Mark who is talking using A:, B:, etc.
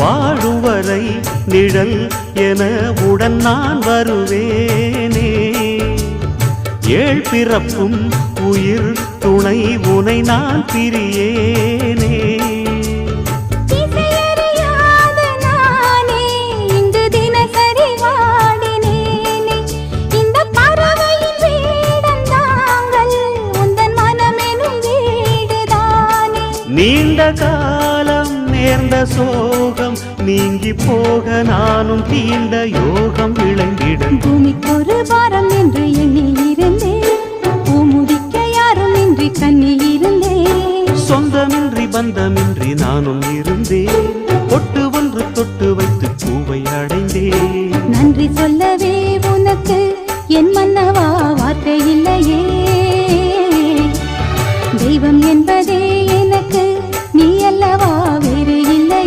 A: வாழும் வரை நிழல் என உடன் நான் வருவேனே. ஏழ் பிறப்பும் உயிர் துணை உனை நான் பிரியேனே. நீண்ட காலம் நேர்ந்த சோகம் நீங்கி போக நானும் தீண்ட யோகம் விளங்கிட.
B: பூமிக்கு ஒரு வாரம் என்று எண்ணி இருந்தேன், பூமுடிக்க யாரும் இன்றி கண்ணி இருந்தேன்.
A: சொந்தமின்றி பந்தமின்றி நானும் இருந்தேன், பொட்டு ஒன்று தொட்டு வைத்து பூவை அடைந்தேன்.
B: நன்றி சொல்லவே உனக்கு என் மன்னவா வார்த்தை இல்லையே.